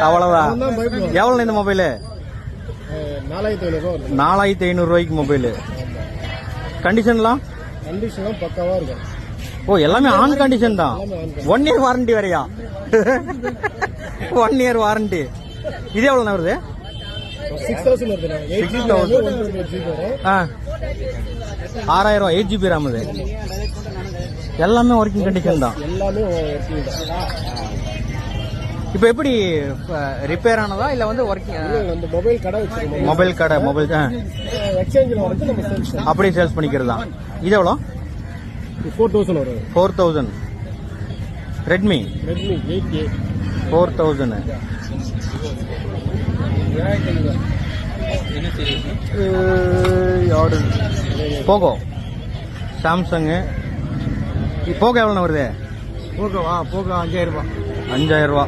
அவ்வளவுதான். எவ்வளவு இந்த மொபைலு? 4500 ரூபாய்க்கு மொபைலு. கண்டிஷன்லாம் பக்காவா இருக்கும். ஓ, எல்லாமே ஆன் கண்டிஷன் தான். 1 இயர் வாரண்டி வரையா? 1 இயர் வாரண்டி. இது எவ்வளவு வருது? 6000 வருது. 6000 8GB RAM. எல்லாமே ஒர்க்கிங் கண்டிஷன் தான். எல்லாமே ஒர்க்கிங் தான். இப்போ எப்படி ரிப்பேர் ஆனதா இல்ல வந்து ஒர்க்கிங்? அந்த மொபைல் கடை வச்சிருக்கோம். மொபைல் கடை மொபைல் எக்ஸ்சேஞ்சில வந்து நம்ம சேல்ஸ் அப்படியே சேல்ஸ் பண்ணிக்கிறது தான். இது எவ்வளோ? 4000 வரும். 4000. Redmi 8A 4000. போகோ சாம்சங். போகோ எவ்வளோ வருது? போகோ 5000 ரூபாய். 5000 ரூபா.